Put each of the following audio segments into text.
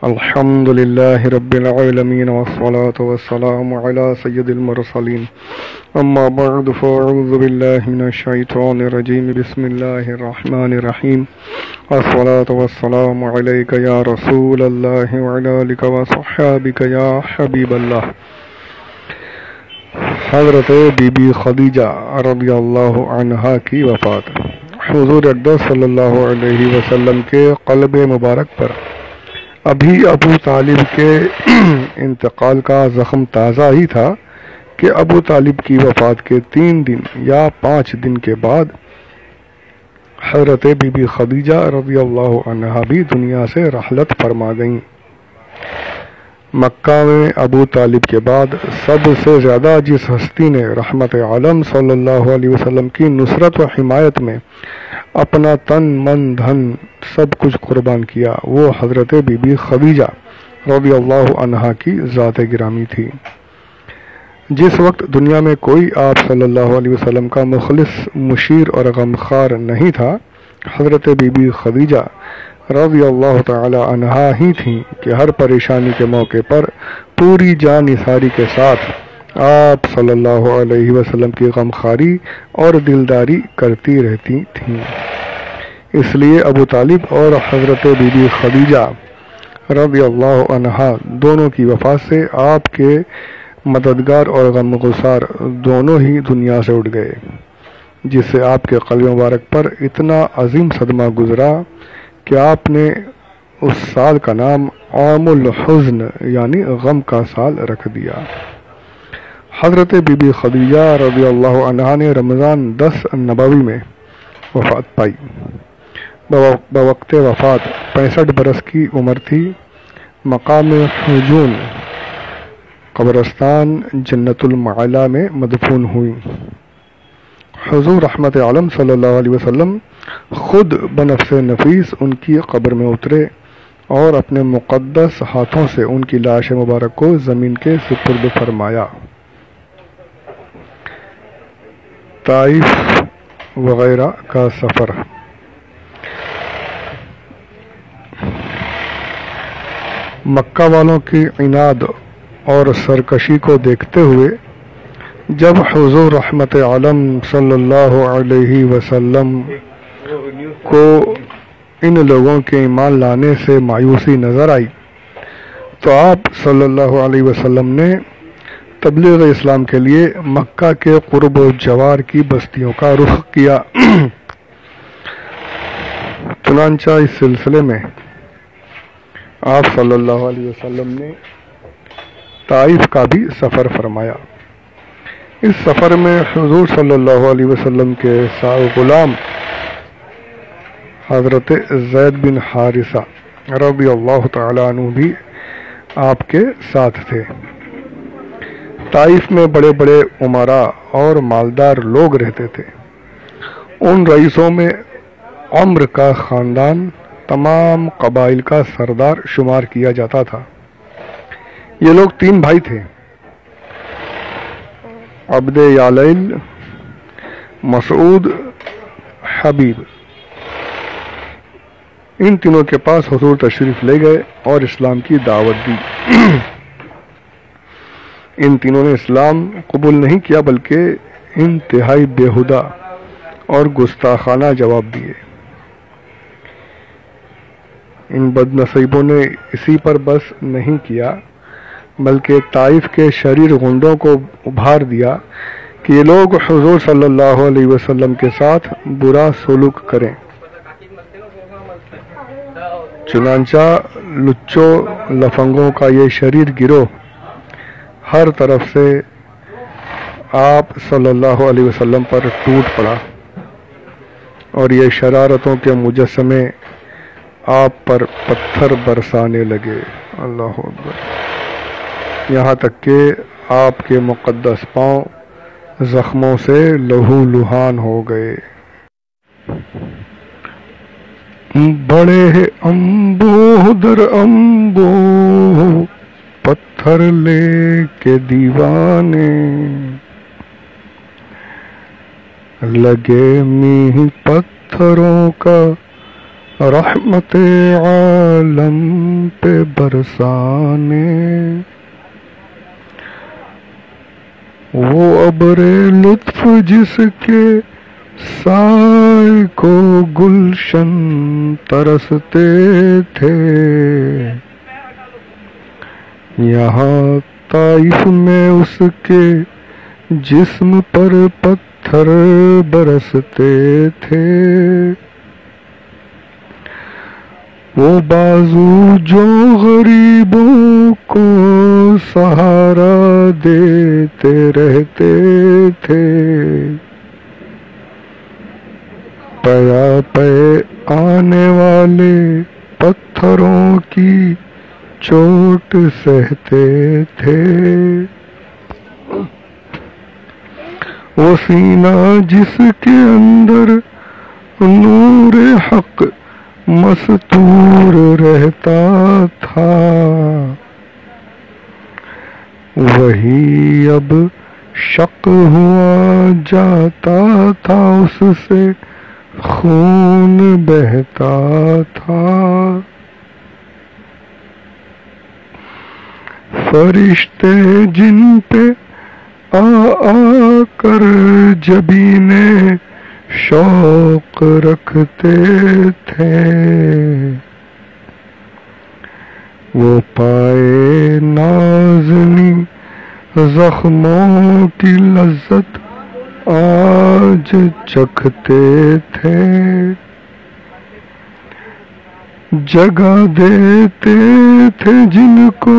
الحمد لله رب العالمين والصلاة والسلام على سيد المرسلين أما بعد فأعوذ بالله من الشيطان الرجيم بسم الله الرحمن الرحيم الصلاة والسلام عليك يا رسول الله وعلى آلك وصحابك يا حبيب الله۔ حضرت بی بی خدیجہ رضی اللہ عنہا کی وفات۔ حضور اقدس صلی اللہ علیہ وسلم کے قلب مبارک پر ابھی ابو طالب کے انتقال کا زخم تازہ ہی تھا کہ ابو طالب کی وفات کے 3 دن یا 5 دن کے بعد حضرت بی بی خدیجہ رضی اللہ عنہا بھی دنیا سے رحلت فرما گئیں۔ مکہ میں ابو طالب کے بعد سب سے زیادہ جس ہستی نے رحمت عالم صلی اللہ علیہ وسلم کی نصرت و حمایت میں اپنا تن من دھن سب کچھ قربان کیا وہ حضرت بی بی خدیجہ رضی اللہ عنہا کی ذات گرامی تھی۔ جس وقت دنیا میں کوئی آپ صلی اللہ علیہ وسلم کا مخلص مشیر اور غمخوار نہیں تھا، حضرت بی بی خدیجہ رضی اللہ تعالی عنہا ہی تھیں کہ ہر پریشانی کے موقع پر پوری جان نثاری کے ساتھ آپ صلی اللہ علیہ وسلم کی غمخواری اور دلداری کرتی رہتی تھیں۔ اس لیے ابو طالب اور حضرت بی بی خدیجہ رضی اللہ عنہا دونوں کی وفات سے آپ کے مددگار اور غمگسار دونوں ہی دنیا سے اٹھ گئے، جس سے آپ کے قلب مبارک پر اتنا عظیم صدمہ گزرا کہ آپ نے اس سال کا نام عام الحزن یعنی غم کا سال رکھ دیا۔ حضرت بی بی خدیجہ رضی اللہ عنہا نے رمضان 10 نبوی میں وفات پائی۔ بوقت وفات 65 برس کی عمر تھی۔ مقام حجون قبرستان جنت المعلا میں مدفون ہوئی۔ حضور رحمت عالم صلی اللہ علیہ وسلم خود بنفس نفیس ان کی قبر میں اترے اور اپنے مقدس ہاتھوں سے ان کی لاش مبارک کو زمین کے سپرد فرمایا۔ طائف وغیرہ کا سفر۔ مکہ والوں کی عناد اور سرکشی کو دیکھتے ہوئے جب حضور رحمت عالم صلی اللہ علیہ وسلم کو ان لوگوں کے ایمان لانے سے مایوسی نظر آئی تو آپ صلی اللہ علیہ وسلم نے تبلیغ اسلام کے لیے مکہ کے قرب و جوار کی بستیوں کا رخ کیا۔ چنانچہ اس سلسلے میں آپ صلی اللہ علیہ وسلم نے طائف کا بھی سفر فرمایا۔ اس سفر میں حضور صلی اللہ علیہ وسلم کے غلام حضرت زید بن حارثہ رضی اللہ تعالی عنہ بھی آپ کے ساتھ تھے۔ طائف میں بڑے بڑے امراء اور مالدار لوگ رہتے تھے۔ ان رئیسوں میں عمر کا خاندان تمام قبائل کا سردار شمار کیا جاتا تھا۔ یہ لوگ 3 بھائی تھے، عبد یالیل، مسعود، حبیب۔ ان تینوں کے پاس حضور تشریف لے گئے اور اسلام کی دعوت دی۔ ان تینوں نے اسلام قبول نہیں کیا بلکہ انتہائی بیہودہ اور گستاخانہ جواب دیے۔ ان بد نصیبوں نے اسی پر بس نہیں کیا بلکہ طائف کے شریر غنڈوں کو ابھار دیا کہ یہ لوگ حضور صلی اللہ علیہ وسلم کے ساتھ برا سلوک کریں۔ چنانچہ لچوں لفنگوں کا یہ شریر گروہ ہر طرف سے آپ صلی اللہ علیہ وسلم پر ٹوٹ پڑا اور یہ شرارتوں کے مجسمے آپ پر پتھر برسانے لگے۔ اللہ اکبر۔ یہاں تک کہ آپ کے مقدس پاؤں زخموں سے لہو لہان ہو گئے۔ بڑے امبو در امبو پتھر لے کے دیوانے، لگے میہ پتھروں کا رحمت عالم پہ برسانے، وہ ابر لطف جس کے سائے کو گلشن ترستے تھے، یہاں طائف میں اس کے جسم پر پتھر برستے تھے، وہ بازو جو غریبوں کو سہارا دیتے رہتے تھے، پیا پے آنے والے پتھروں کی چوٹ سہتے تھے، وہ سینہ جس کے اندر نور حق مستور رہتا تھا، وہی اب شق ہوا جاتا تھا، اس سے خون بہتا تھا، فرشتے جن پہ آ کر جبینے شوق رکھتے تھے، وہ پائے نازنی زخموں کی لذت آج چکھتے تھے، جگہ دیتے تھے جن کو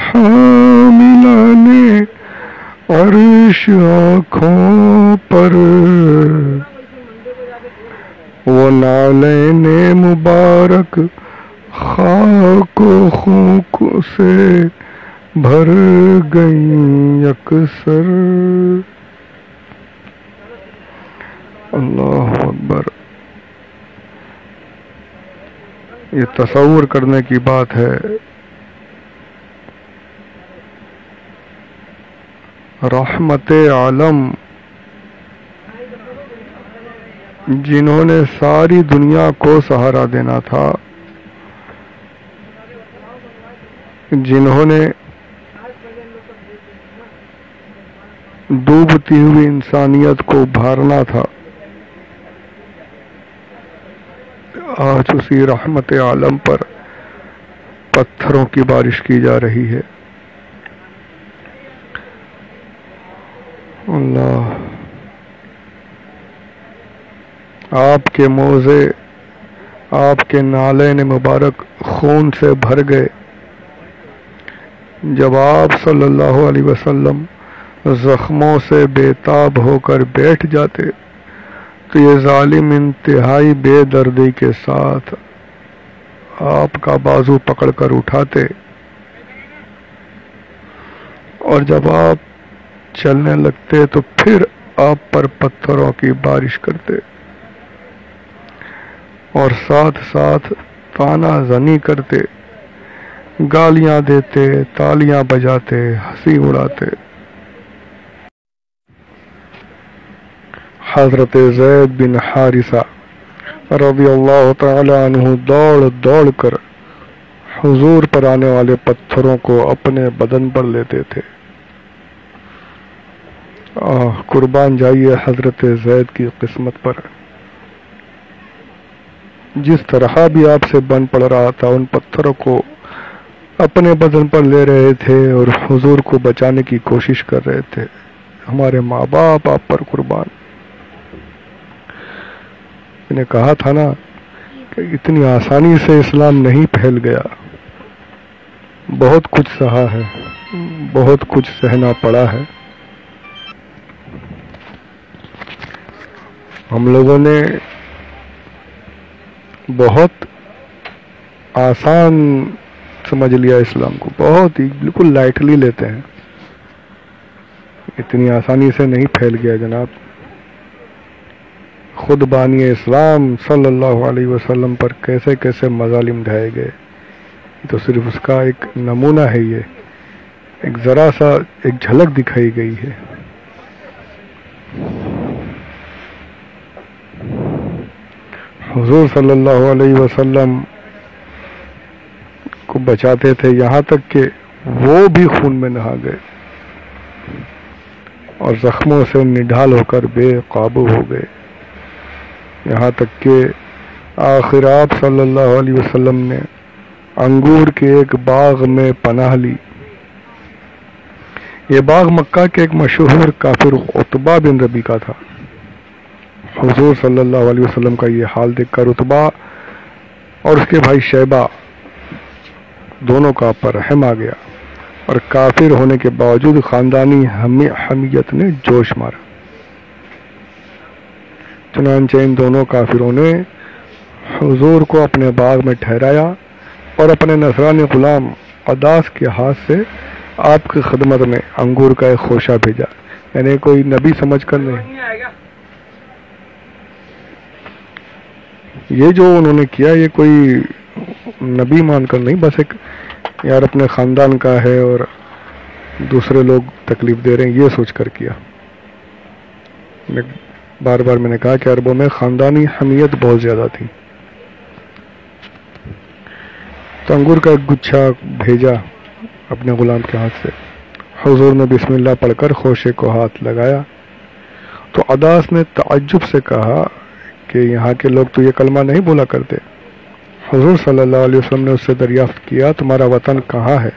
حاملانے عرش آنکھوں پر، وہ نالین مبارک خاک و خونک سے بھر گئیں یکسر۔ اللہ اکبر، یہ تصور کرنے کی بات ہے، رحمت عالم جنہوں نے ساری دنیا کو سہارا دینا تھا، جنہوں نے ڈوبتی ہوئی انسانیت کو ابھارنا تھا، آج اسی رحمت عالم پر پتھروں کی بارش کی جا رہی ہے۔ اللہ، آپ کے موزے، آپ کے نالین مبارک خون سے بھر گئے، جب آپ صلی اللہ علیہ وسلم زخموں سے بے تاب ہو کر بیٹھ جاتے تو یہ ظالم انتہائی بے دردی کے ساتھ آپ کا بازو پکڑ کر اٹھاتے، اور جب آپ چلنے لگتے تو پھر آپ پر پتھروں کی بارش کرتے، اور ساتھ ساتھ تانا زنی کرتے، گالیاں دیتے، تالیاں بجاتے، ہنسی اڑاتے۔ حضرت زید بن حارثہ رضی اللہ تعالی عنہ دوڑ دوڑ کر حضور پر آنے والے پتھروں کو اپنے بدن پر لیتے تھے۔ قربان جائیے حضرت زید کی قسمت پر، جس طرح بھی آپ سے بن پڑ رہا تھا ان پتھروں کو اپنے بدن پر لے رہے تھے اور حضور کو بچانے کی کوشش کر رہے تھے۔ ہمارے ماں باپ آپ پر قربان۔ میں نے کہا تھا نا کہ اتنی آسانی سے اسلام نہیں پھیل گیا، بہت کچھ سہا ہے، بہت کچھ سہنا پڑا ہے۔ ہم لوگوں نے بہت آسان سمجھ لیا اسلام کو، بہت ہی بالکل لائٹلی لیتے ہیں، اتنی آسانی سے نہیں پھیل گیا جناب۔ خود بانی اسلام صلی اللہ علیہ وسلم پر کیسے کیسے مظالم ڈھائے گئے، یہ تو صرف اس کا ایک نمونہ ہے، یہ ایک ذرا سا ایک جھلک دکھائی گئی ہے۔ حضور صلی اللہ علیہ وسلم کو بچاتے تھے، یہاں تک کہ وہ بھی خون میں نہا گئے اور زخموں سے نڈھال ہو کر بے قابو ہو گئے، یہاں تک کہ آخر آپ صلی اللہ علیہ وسلم نے انگور کے ایک باغ میں پناہ لی۔ یہ باغ مکہ کے ایک مشہور کافر عتبہ بن ربیعہ تھا۔ حضور صلی اللہ علیہ وسلم کا یہ حال دیکھ کر عتبہ اور اس کے بھائی شیبہ دونوں کا پر رحم آ گیا اور کافر ہونے کے باوجود خاندانی حمیت نے جوش مارا۔ چنانچہ ان دونوں کافروں نے حضور کو اپنے باغ میں ٹھہرایا اور اپنے نصرانی غلام عداس کے ہاتھ سے آپ کی خدمت میں انگور کا ایک خوشہ بھیجا، یعنی کوئی نبی سمجھ کر نہیں، یہ جو انہوں نے کیا یہ کوئی نبی مان کر نہیں، بس ایک یار اپنے خاندان کا ہے اور دوسرے لوگ تکلیف دے رہے ہیں یہ سوچ کر کیا۔ بار بار میں نے کہا کہ عربوں میں خاندانی حمیت بہت زیادہ تھی۔ تو انگور کا ایک گچھا بھیجا اپنے غلام کے ہاتھ سے، حضور نے بسم اللہ پڑھ کر خوشے کو ہاتھ لگایا تو عداس نے تعجب سے کہا کہ یہاں کے لوگ تو یہ کلمہ نہیں بولا کرتے۔ حضور صلی اللہ علیہ وسلم نے اس سے دریافت کیا تمہارا وطن کہاں ہے؟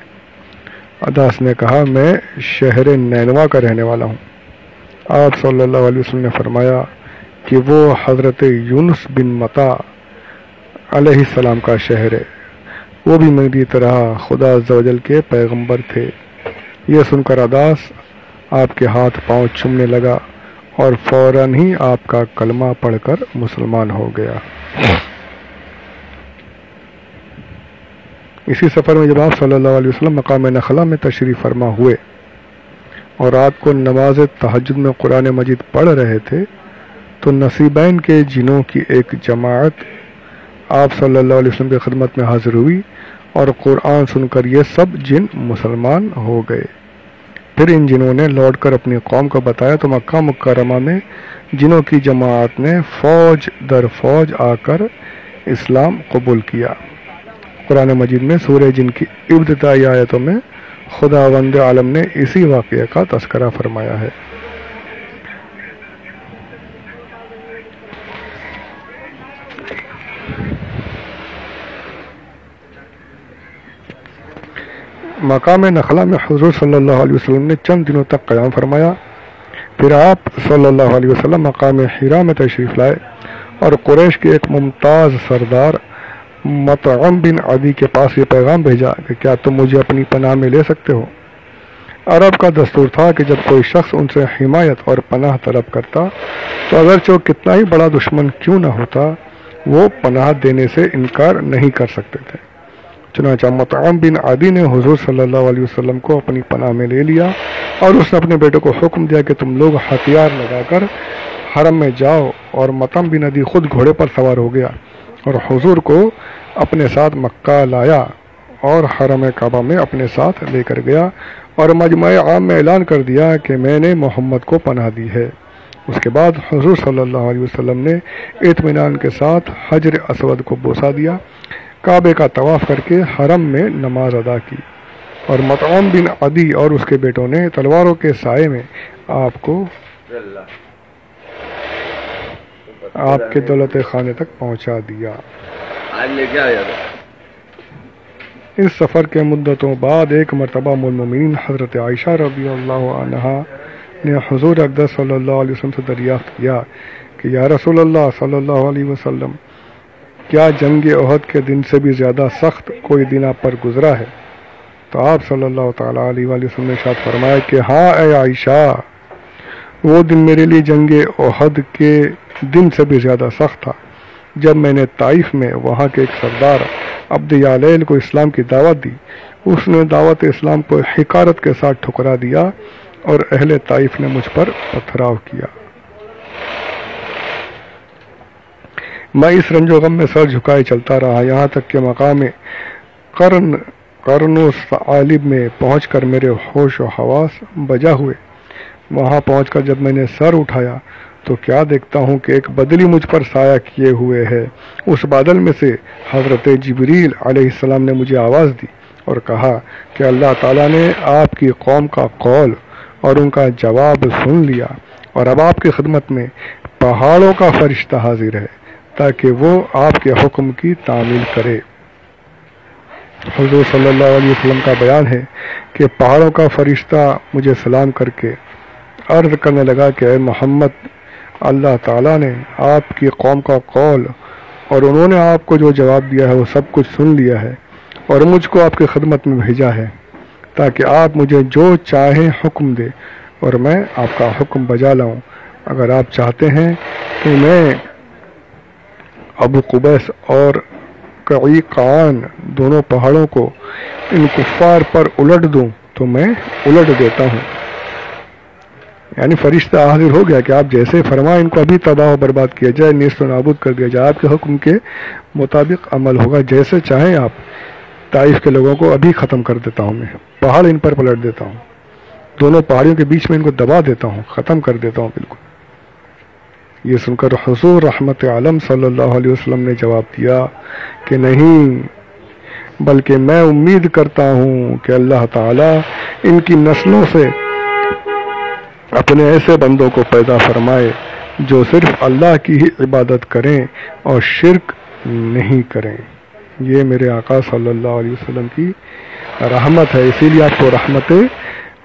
عداس نے کہا میں شہر نینوا کا رہنے والا ہوں۔ آپ صلی اللہ علیہ وسلم نے فرمایا کہ وہ حضرت یونس بن متا علیہ السلام کا شہر ہے، وہ بھی میری طرح خدا عز و جل کے پیغمبر تھے۔ یہ سن کر عداس آپ کے ہاتھ پاؤں چومنے لگا اور فوراً ہی آپ کا کلمہ پڑھ کر مسلمان ہو گیا۔ اسی سفر میں جب آپ صلی اللہ علیہ وسلم مقام نخلا میں تشریف فرما ہوئے اور رات کو نماز تہجد میں قرآن مجید پڑھ رہے تھے تو نصیبین کے جنوں کی ایک جماعت آپ صلی اللہ علیہ وسلم کی خدمت میں حاضر ہوئی اور قرآن سن کر یہ سب جن مسلمان ہو گئے۔ پھر ان جنوں نے لوٹ کر اپنی قوم کو بتایا تو مکہ مکرمہ میں جنوں کی جماعت نے فوج در فوج آ کر اسلام قبول کیا۔ قرآن مجید میں سورہ جن کی ابتدائی آیتوں میں خداوند عالم نے اسی واقعے کا تذکرہ فرمایا ہے۔ مقام نخلا میں حضور صلی اللہ علیہ وسلم نے چند دنوں تک قیام فرمایا، پھر آپ صلی اللہ علیہ وسلم مقام حرا میں تشریف لائے اور قریش کے ایک ممتاز سردار مطعم بن عدی کے پاس یہ پیغام بھیجا کہ کیا تم مجھے اپنی پناہ میں لے سکتے ہو؟ عرب کا دستور تھا کہ جب کوئی شخص ان سے حمایت اور پناہ طلب کرتا تو اگرچہ وہ کتنا ہی بڑا دشمن کیوں نہ ہوتا وہ پناہ دینے سے انکار نہیں کر سکتے تھے۔ چنانچہ مطعم بن عدی نے حضور صلی اللہ علیہ وسلم کو اپنی پناہ میں لے لیا اور اس نے اپنے بیٹے کو حکم دیا کہ تم لوگ ہتھیار لگا کر حرم میں جاؤ، اور مطعم بن عدی خود گھوڑے پر سوار ہو گیا اور حضور کو اپنے ساتھ مکہ لایا اور حرم کعبہ میں اپنے ساتھ لے کر گیا اور مجمع عام میں اعلان کر دیا کہ میں نے محمد کو پناہ دی ہے۔ اس کے بعد حضور صلی اللہ علیہ وسلم نے اطمینان کے ساتھ حجر اسود کو بوسہ دیا، کعبے کا طواف کر کے حرم میں نماز ادا کی، اور مطعم بن عدی اور اس کے بیٹوں نے تلواروں کے سائے میں آپ کو آپ کے دولت خانے تک پہنچا دیا۔ اس سفر کے مدتوں بعد ایک مرتبہ ام المومنین حضرت عائشہ رضی اللہ عنہا نے حضور اقدس صلی اللہ علیہ وسلم سے دریافت کیا کہ یا رسول اللہ صلی اللہ علیہ وسلم، کیا جنگ احد کے دن سے بھی زیادہ سخت کوئی دن آپ پر گزرا ہے؟ تو آپ صلی اللہ تعالیٰ علیہ وسلم نے ارشاد فرمایا کہ ہاں اے عائشہ، وہ دن میرے لیے جنگ احد کے دن سے بھی زیادہ سخت تھا جب میں نے طائف میں وہاں کے ایک سردار عبد یالیل کو اسلام کی دعوت دی۔ اس نے دعوت اسلام کو حقارت کے ساتھ ٹھکرا دیا اور اہل طائف نے مجھ پر پتھراؤ کیا۔ میں اس رنج و غم میں سر جھکائے چلتا رہا یہاں تک کہ مقام قرن و ثعالب میں پہنچ کر میرے ہوش و حواس بجا ہوئے۔ وہاں پہنچ کر جب میں نے سر اٹھایا تو کیا دیکھتا ہوں کہ ایک بدلی مجھ پر سایہ کیے ہوئے ہے۔ اس بادل میں سے حضرت جبریل علیہ السلام نے مجھے آواز دی اور کہا کہ اللہ تعالیٰ نے آپ کی قوم کا قول اور ان کا جواب سن لیا، اور اب آپ کی خدمت میں پہاڑوں کا فرشتہ حاضر ہے تاکہ وہ آپ کے حکم کی تعمیل کرے۔ حضور صلی اللہ علیہ وسلم کا بیان ہے کہ پہاڑوں کا فرشتہ مجھے سلام کر کے عرض کرنے لگا کہ اے محمد، اللہ تعالیٰ نے آپ کی قوم کا قول اور انہوں نے آپ کو جو جواب دیا ہے وہ سب کچھ سن لیا ہے، اور مجھ کو آپ کی خدمت میں بھیجا ہے تاکہ آپ مجھے جو چاہیں حکم دے اور میں آپ کا حکم بجا لاؤں۔ اگر آپ چاہتے ہیں کہ میں ابو قبیس اور قعقاع دونوں پہاڑوں کو ان کفار پر الٹ دوں تو میں الٹ دیتا ہوں۔ یعنی فرشتہ حاضر ہو گیا کہ آپ جیسے فرمائیں ان کو ابھی تباہ و برباد کیا جائے، نیست و نابود کر دیا جائے، آپ کے حکم کے مطابق عمل ہوگا، جیسے چاہیں آپ۔ طائف کے لوگوں کو ابھی ختم کر دیتا ہوں، میں پہاڑ ان پر پلٹ دیتا ہوں، دونوں پہاڑیوں کے بیچ میں ان کو دبا دیتا ہوں، ختم کر دیتا ہوں بالکل۔ یہ سن کر حضور رحمت عالم صلی اللہ علیہ وسلم نے جواب دیا کہ نہیں، بلکہ میں امید کرتا ہوں کہ اللہ تعالیٰ ان کی نسلوں سے اپنے ایسے بندوں کو پیدا فرمائے جو صرف اللہ کی ہی عبادت کریں اور شرک نہیں کریں۔ یہ میرے آقا صلی اللہ علیہ وسلم کی رحمت ہے، اسی لیے آپ کو رحمت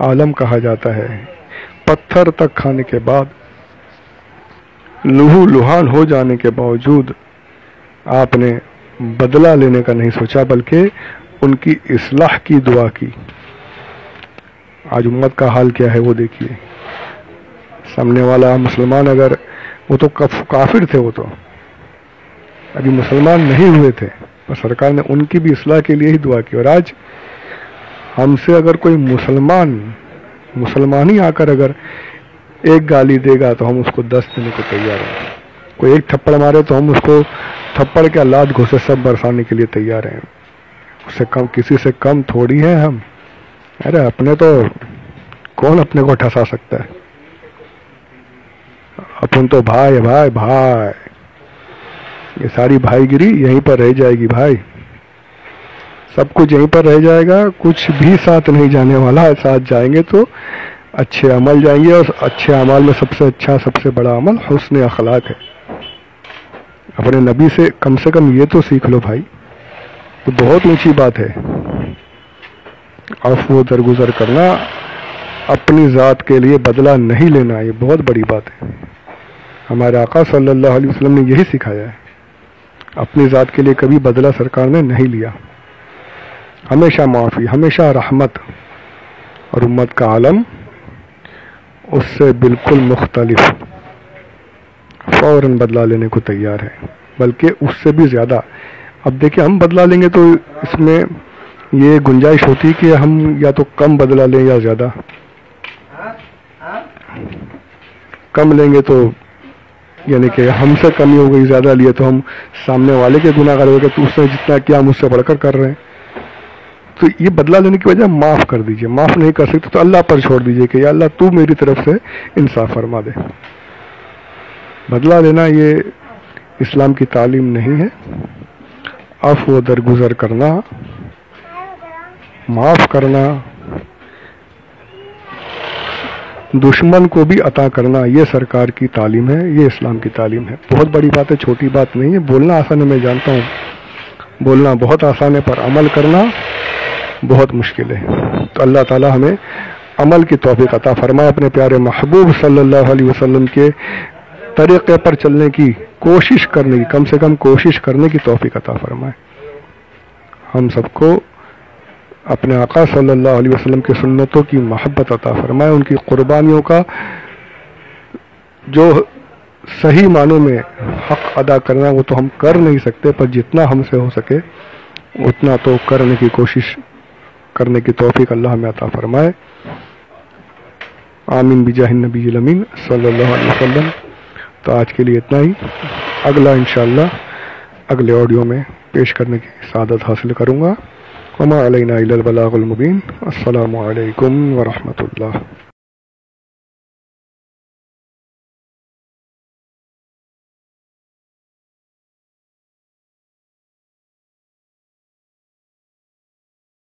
عالم کہا جاتا ہے۔ پتھر تک کھانے کے بعد، لہو لہان ہو جانے کے باوجود آپ نے بدلہ لینے کا نہیں سوچا، بلکہ ان کی اصلاح کی دعا کی۔ آج امت کا حال کیا ہے وہ دیکھیے، سامنے والا مسلمان، اگر وہ تو کافر تھے، وہ تو ابھی مسلمان نہیں ہوئے تھے، اور سرکار نے ان کی بھی اصلاح کے لیے ہی دعا کی۔ اور آج ہم سے اگر کوئی مسلمان ہی آ کر اگر ایک گالی دے گا تو ہم اس کو 10 دینے کو تیار ہیں، کوئی ایک تھپڑ مارے تو ہم اس کو تھپڑ کے لات گھوسے سب برسانے کے لیے تیار ہیں، اس سے کم، کسی سے کم تھوڑی ہیں ہم۔ ارے اپنے تو کون اپنے کو ٹھسا سکتا ہے، اپن تو بھائی بھائی بھائی، یہ ساری بھائی گیری یہیں پر رہ جائے گی بھائی، سب کچھ یہیں پر رہ جائے گا، کچھ بھی ساتھ نہیں جانے والا۔ ساتھ جائیں گے تو اچھے عمل جائیں گے، اور اچھے اعمال میں سب سے اچھا، سب سے بڑا عمل حسن اخلاق ہے۔ اپنے نبی سے کم یہ تو سیکھ لو بھائی، تو بہت اونچی بات ہے۔ عفو درگزر کرنا، اپنی ذات کے لیے بدلہ نہیں لینا، یہ بہت بڑی بات ہے۔ ہمارے آقا صلی اللہ علیہ وسلم نے یہی سکھایا ہے، اپنی ذات کے لیے کبھی بدلہ سرکار نے نہیں لیا، ہمیشہ معافی، ہمیشہ رحمت۔ اور امت کا عالم اس سے بالکل مختلف، فوراً بدلہ لینے کو تیار ہے، بلکہ اس سے بھی زیادہ۔ اب دیکھیں، ہم بدلہ لیں گے تو اس میں یہ گنجائش ہوتی کہ ہم یا تو کم بدلہ لیں یا زیادہ۔ کم لیں گے تو یعنی کہ ہم سے کمی ہو گئی، زیادہ لیے تو ہم سامنے والے کے گناہ گار ہو گئے، تو اس نے جتنا کیا مجھ سے بڑھ کر کر رہے ہیں۔ تو یہ بدلہ لینے کی وجہ معاف کر دیجئے، معاف نہیں کر سکتے تو اللہ پر چھوڑ دیجئے کہ یا اللہ تو میری طرف سے انصاف فرما دے۔ بدلہ لینا یہ اسلام کی تعلیم نہیں ہے۔ عفو درگزر کرنا، معاف کرنا، دشمن کو بھی عطا کرنا، یہ سرکار کی تعلیم ہے، یہ اسلام کی تعلیم ہے۔ بہت بڑی بات ہے، چھوٹی بات نہیں ہے۔ بولنا آسان ہے، میں جانتا ہوں، بولنا بہت آسان ہے، پر عمل کرنا بہت مشکل ہے۔ تو اللہ تعالی ہمیں عمل کی توفیق عطا فرمائے، اپنے پیارے محبوب صلی اللہ علیہ وسلم کے طریقے پر چلنے کی کوشش کرنے کی، کم سے کم کوشش کرنے کی توفیق عطا فرمائے۔ ہم سب کو اپنے آقا صلی اللہ علیہ وسلم کے سنتوں کی محبت عطا فرمائے، ان کی قربانیوں کا جو صحیح معنوں میں حق ادا کرنا وہ تو ہم کر نہیں سکتے، پر جتنا ہم سے ہو سکے اتنا تو کرنے کی کوشش کرنے کی توفیق اللہ ہمیں عطا فرمائے۔ آمین بجاہ النبی الامین صلی اللہ علیہ وسلم۔ تو آج کے لیے اتنا ہی، اگلا انشاءاللہ اگلے آڈیو میں پیش کرنے کی سعادت حاصل کروں گا۔ وما علینا الا البلاغ المبین۔ السلام علیکم ورحمۃ اللہ۔